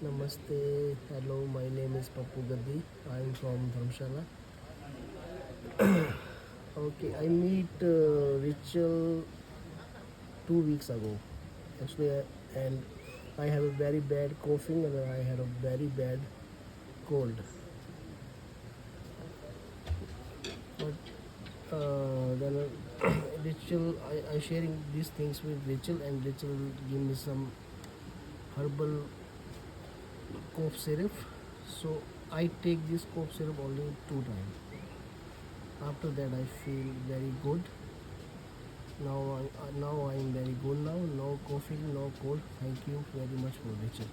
Namaste. Hello, my name is Papu Gaddi. I am from Dharmshala. Okay, I meet Rachel 2 weeks ago. Actually, and I have a very bad coughing and I had a very bad cold. But then Rachel, I sharing these things with Rachel, and Rachel give me some herbal cough syrup. So I take this cough syrup only 2 times. After that, I feel very good. Now I am very good now. No coughing, no cold. Thank you very much for Rachel.